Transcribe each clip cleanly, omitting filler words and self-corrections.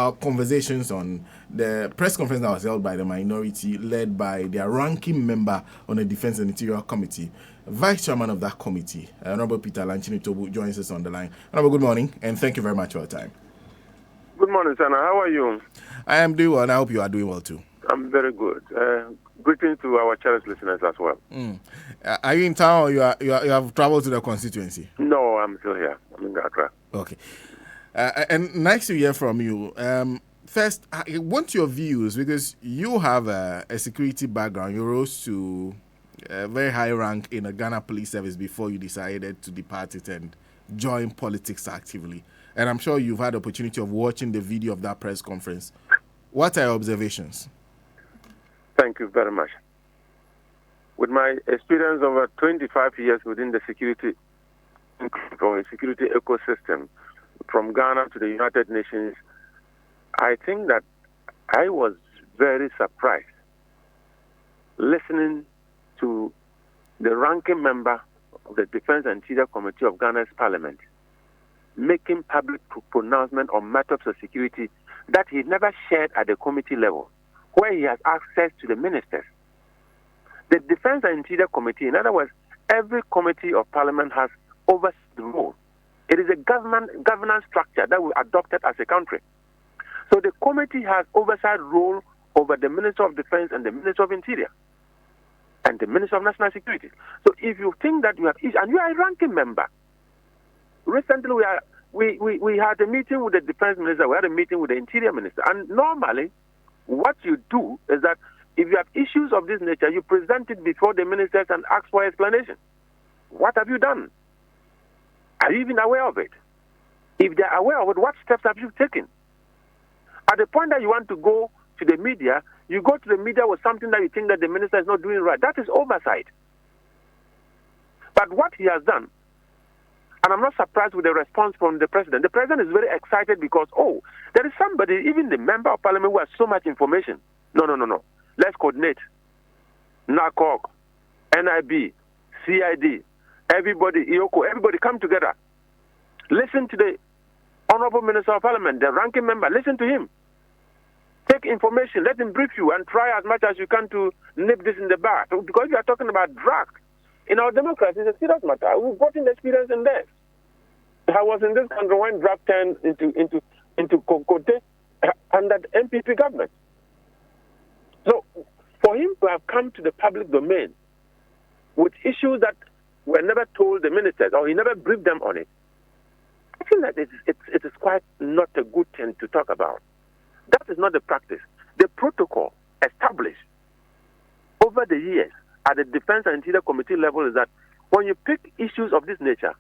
our conversations on the press conference that was held by the minority, led by their ranking member on the Defense and Interior Committee. Vice Chairman of that committee, Honorable Peter Lanchini Tobu, joins us on the line. Honorable, good morning, and thank you very much for your time. Good morning, Sana. How are you? I am doing well, and I hope you are doing well too. I'm very good. Greetings to our cherished listeners as well. Are you in town, or you have traveled to the constituency? No, I'm still here. I'm in Accra. Okay. And nice to hear from you. First, I want your views, because you have a security background. You rose to a very high rank in the Ghana Police Service before you decided to depart it and join politics actively. And I'm sure you've had the opportunity of watching the video of that press conference. What are your observations? Thank you very much. With my experience over 25 years within the security ecosystem, from Ghana to the United Nations, I think that I was very surprised listening to the ranking member of the Defense and Interior Committee of Ghana's Parliament making public pronouncement on matters of security that he never shared at the committee level, where he has access to the ministers. The Defense and Interior Committee, in other words, every committee of Parliament has oversight role. It is a governance structure that we adopted as a country. So the committee has oversight role over the Minister of Defense and the Minister of Interior and the Minister of National Security. So if you think that you have issues, and you are a ranking member, recently we had a meeting with the Defense Minister, we had a meeting with the Interior Minister, and normally what you do is that if you have issues of this nature, you present it before the ministers and ask for explanation. What have you done? Are you even aware of it? If they are aware of it, what steps have you taken? At the point that you want to go to the media, you go to the media with something that you think that the minister is not doing right. That is oversight. But what he has done, and I'm not surprised with the response from the president. The president is very excited because, there is somebody, even the member of parliament, who has so much information. No. Let's coordinate. NACOG, NIB, CID, everybody, IOCO, everybody come together. Listen to the Honorable Minister of Parliament, the ranking member. Listen to him. Take information. Let him brief you and try as much as you can to nip this in the bud. Because we are talking about drugs. In our democracy, it's a serious matter. We've gotten experience in this. I was in this country when drug turned into Kokote under the MPP government. So for him to have come to the public domain with issues that were never told the ministers, or he never briefed them on it, I think that it is quite not a good thing to talk about. That is not the practice. The protocol established over the years at the Defense and Interior Committee level is that when you pick issues of this nature,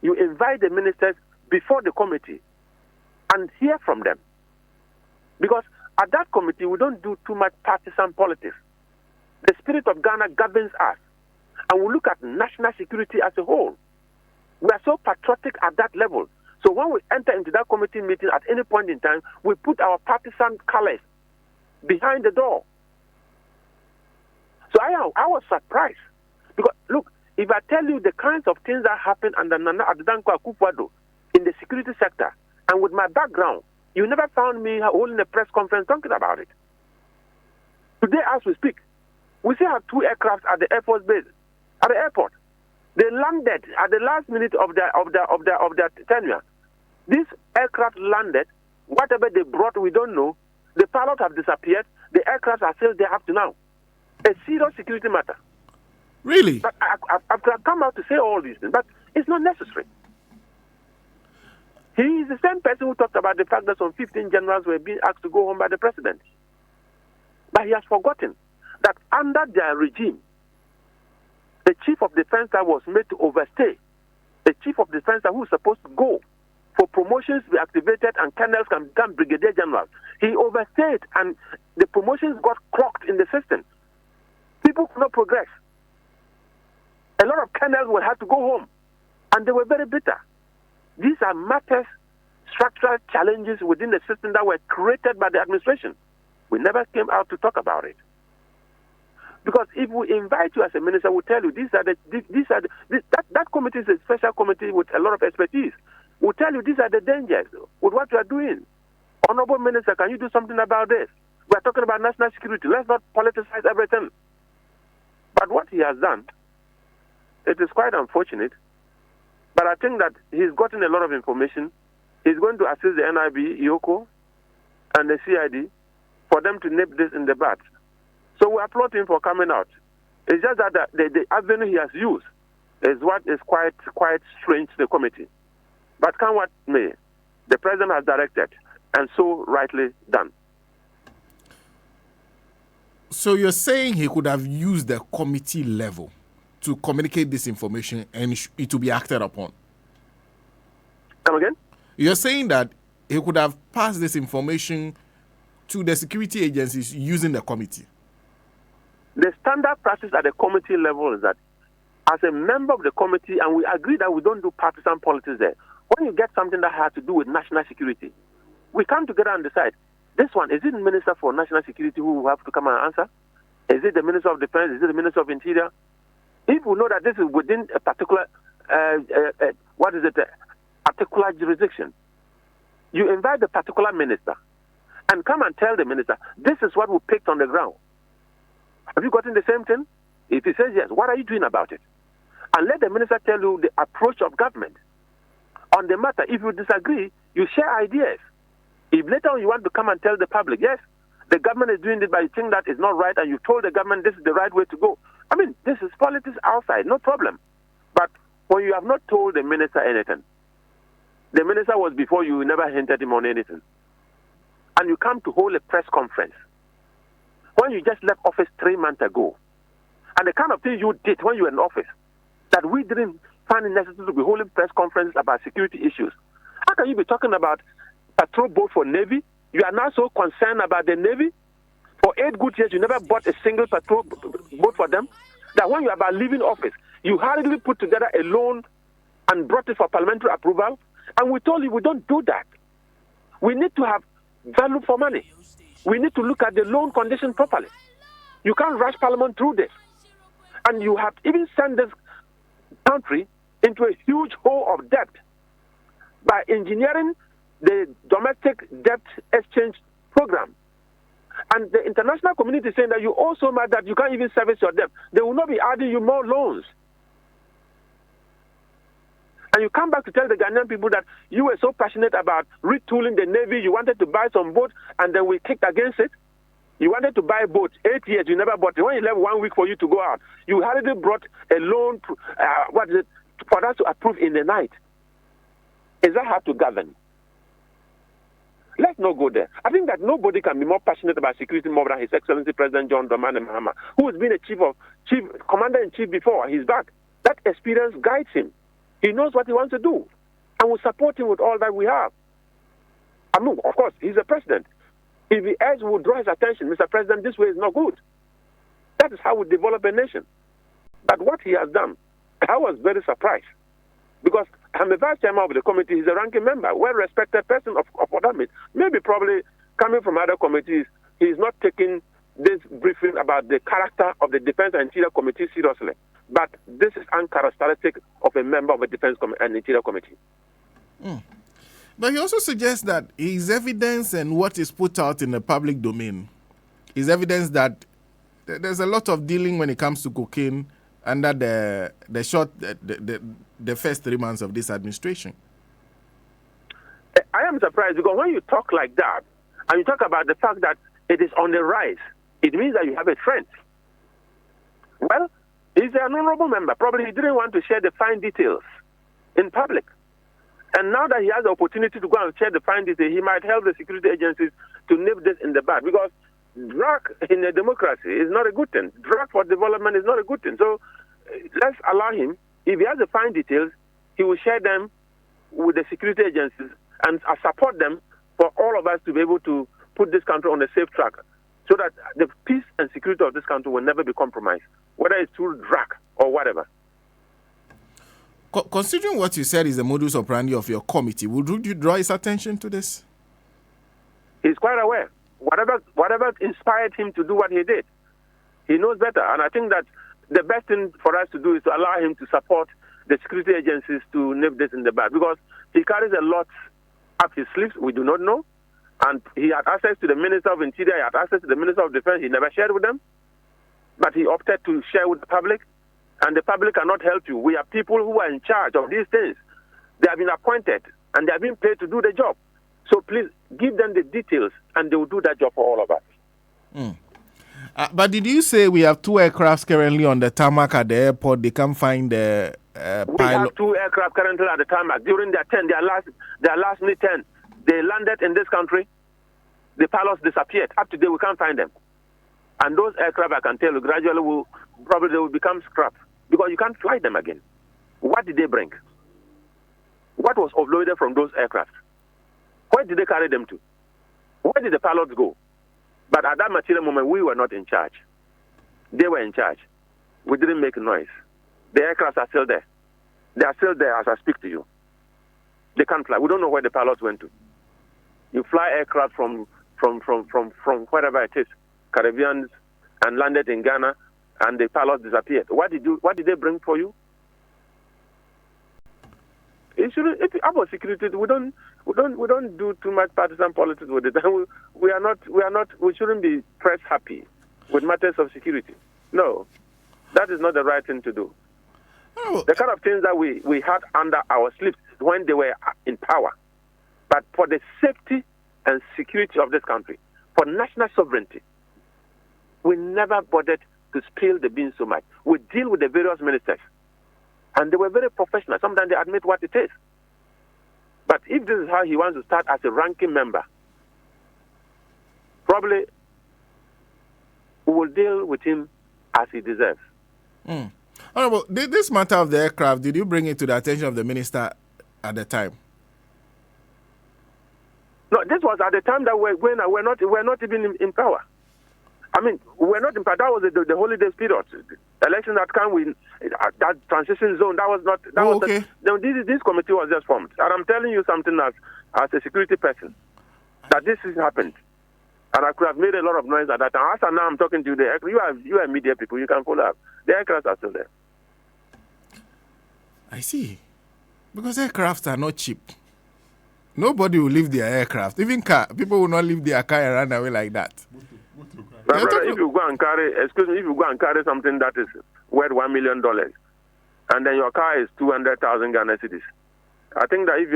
you invite the ministers before the committee and hear from them. Because at that committee, we don't do too much partisan politics. The spirit of Ghana governs us, and we look at national security as a whole. We are so patriotic at that level. So when we enter into that committee meeting at any point in time, we put our partisan colors behind the door. So I was surprised. Because, look, if I tell you the kinds of things that happened under Nana Addo Akufo-Addo in the security sector, and with my background, you never found me holding a press conference talking about it. Today, as we speak, we still have 2 aircrafts at the Air Force base, at the airport. They landed at the last minute of their tenure. These aircraft landed. Whatever they brought, we don't know. The pilots have disappeared. The aircraft are still there up to now. A serious security matter. Really? But I've come out to say all these things, but it's not necessary. He is the same person who talked about the fact that some 15 generals were being asked to go home by the president. But he has forgotten that under their regime, the chief of defense that was made to overstay, the chief of defense who is supposed to go for promotions to be activated and colonels can become brigadier generals, he overstayed and the promotions got clocked in the system. People could not progress. A lot of colonels will have to go home, and they were very bitter. These are matters, structural challenges within the system that were created by the administration. We never came out to talk about it. Because if we invite you as a minister, we'll tell you that committee is a special committee with a lot of expertise. We'll tell you these are the dangers with what you are doing. Honorable Minister, can you do something about this? We are talking about national security. Let's not politicize everything. But what he has done, it is quite unfortunate. But I think that he's gotten a lot of information. He's going to assist the NIB, IOCO, and the CID for them to nip this in the bud. So we applaud him for coming out. It's just that the avenue he has used is what is quite strange to the committee. But come what may, the president has directed, and so rightly done. So you're saying he could have used the committee level to communicate this information and it will be acted upon? Come again? You're saying that he could have passed this information to the security agencies using the committee? The standard practice at the committee level is that as a member of the committee, and we agree that we don't do partisan politics there, when you get something that has to do with national security, we come together and decide, this one, is it the Minister for National Security who will have to come and answer? Is it the Minister of Defense? Is it the Minister of Interior? If we know that this is within a particular, particular jurisdiction, you invite the particular minister and come and tell the minister, this is what we picked on the ground. Have you gotten the same thing? If he says yes, what are you doing about it? And let the minister tell you the approach of government on the matter. If you disagree, you share ideas. If later on you want to come and tell the public, yes, the government is doing this, but you think that is not right, and you told the government this is the right way to go. I mean, this is politics outside, no problem. But when you have not told the minister anything, the minister was before you, never hinted him on anything, and you come to hold a press conference when you just left office 3 months ago, and the kind of things you did when you were in office, that we didn't find it necessary to be holding press conferences about security issues. How can you be talking about patrol boat for Navy? You are now so concerned about the Navy. For 8 good years, you never bought a single patrol boat for them. That when you are about leaving office, you hurriedly put together a loan and brought it for parliamentary approval. And we told you we don't do that. We need to have value for money. We need to look at the loan condition properly. You can't rush Parliament through this. And you have even sent this country into a huge hole of debt by engineering the domestic debt exchange program. And the international community is saying that you owe so much that you can't even service your debt. They will not be adding you more loans. And you come back to tell the Ghanaian people that you were so passionate about retooling the Navy, you wanted to buy some boats, and then we kicked against it. You wanted to buy a boat, 8 years, you never bought it. When you left 1 week for you to go out, you hardly brought a loan, for us to approve in the night. Is that how to govern? Let's not go there. I think that nobody can be more passionate about security more than His Excellency President John Dramani Mahama, who has been a commander-in-chief before. He's back. That experience guides him. He knows what he wants to do. And we support him with all that we have. I mean, of course, he's a president. If he else will draw his attention, Mr. President, this way is not good. That is how we develop a nation. But what he has done, I was very surprised. Because I'm a vice chairman of the committee. He's a ranking member, well-respected person of what that means. Maybe probably coming from other committees, he's not taking this briefing about the character of the Defense and Interior Committee seriously. But this is uncharacteristic of a member of a Defense and Interior Committee. But he also suggests that his evidence and what is put out in the public domain is evidence that there's a lot of dealing when it comes to cocaine under the first 3 months of this administration. I am surprised because when you talk like that and you talk about the fact that it is on the rise, it means that you have a trend. Well, he's an honorable member. Probably he didn't want to share the fine details in public. And now that he has the opportunity to go and share the fine details, he might help the security agencies to nip this in the bud. Because drug in a democracy is not a good thing. Drug for development is not a good thing. So let's allow him. If he has the fine details, he will share them with the security agencies and support them for all of us to be able to put this country on a safe track so that the peace and security of this country will never be compromised, whether it's through drug or whatever. Considering what you said is the modus operandi of your committee, would you draw his attention to this? He's quite aware. Whatever inspired him to do what he did, he knows better. And I think that the best thing for us to do is to allow him to support the security agencies to nip this in the bud, because he carries a lot up his sleeves we do not know. And he had access to the Minister of Interior, he had access to the Minister of Defense. He never shared with them, but he opted to share with the public. And the public cannot help you. We are people who are in charge of these things. They have been appointed, and they have been paid to do the job. So please give them the details, and they will do that job for all of us. But did you say we have 2 aircrafts currently on the tarmac at the airport? They can't find the pilot. We have 2 aircraft currently at the tarmac. During their last minute 10, they landed in this country. The pilots disappeared. Up to date, we can't find them. And those aircraft, I can tell you, gradually they will become scrap because you can't fly them again. What did they bring? What was offloaded from those aircraft? Where did they carry them to? Where did the pilots go? But at that material moment, we were not in charge. They were in charge. We didn't make noise. The aircraft are still there. They are still there as I speak to you. They can't fly. We don't know where the pilots went to. You fly aircraft from wherever it is, Caribbean, and landed in Ghana, and the pilots disappeared. What did they bring for you? It shouldn't. About security, we don't do too much partisan politics with it. We shouldn't be press happy with matters of security. No, that is not the right thing to do. Oh. The kind of things that we had under our sleeves when they were in power, but for the safety and security of this country, for national sovereignty, we never bothered to spill the beans so much. We deal with the various ministers, and they were very professional. Sometimes they admit what it is. But if this is how he wants to start as a ranking member, probably we will deal with him as he deserves. Honorable, this matter of the aircraft, did you bring it to the attention of the minister at the time? No, this was at the time that we're not even in power. I mean, we're not in power. That was the holidays period. Election that came that transition zone. That was not. That was okay. This committee was just formed, and I'm telling you something as a security person that this has happened, and I could have made a lot of noise at that time. As now I'm talking to you, you are media people. You can follow up. The aircraft are still there. I see, because aircrafts are not cheap. Nobody will leave their aircraft. Even car, people will not leave their car and run away like that. But brother, if you go and carry something that is worth $1 million, and then your car is 200,000 Ghana cedis, I think that if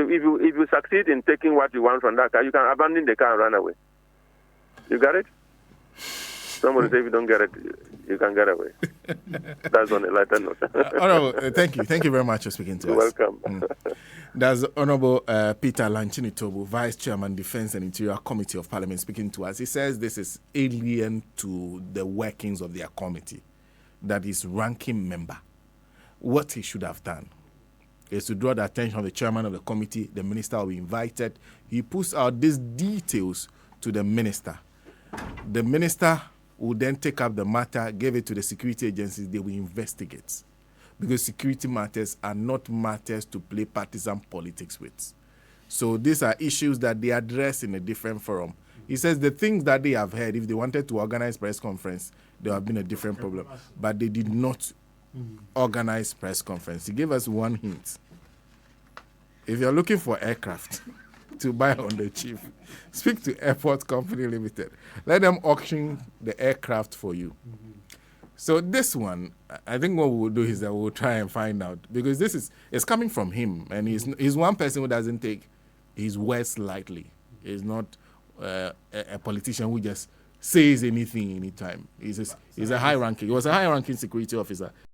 you succeed in taking what you want from that car, you can abandon the car and run away. You got it? Somebody say if you don't get it, you can get away. That's on a lighter note. Honorable, thank you very much for speaking to You're us. welcome. That's Honorable Peter Lanchini Tobu, Vice Chairman, Defense and Interior Committee of Parliament, speaking to us. He says this is alien to the workings of their committee, that his ranking member, what he should have done is to draw the attention of the chairman of the committee. The minister will be invited. He puts out these details to the minister. The minister will then take up the matter, give it to the security agencies. They will investigate, because security matters are not matters to play partisan politics with. So these are issues that they address in a different forum. He says the things that they have heard, if they wanted to organize press conference, there would have been a different problem. But they did not organize press conference. He gave us one hint. If you're looking for aircraft to buy on the cheap, speak to Airport Company Limited. Let them auction the aircraft for you. So this one, I think what we will do is that we'll try and find out, because it's coming from him, and he's one person who doesn't take his words lightly. He's not a politician who just says anything anytime. He was a high-ranking security officer.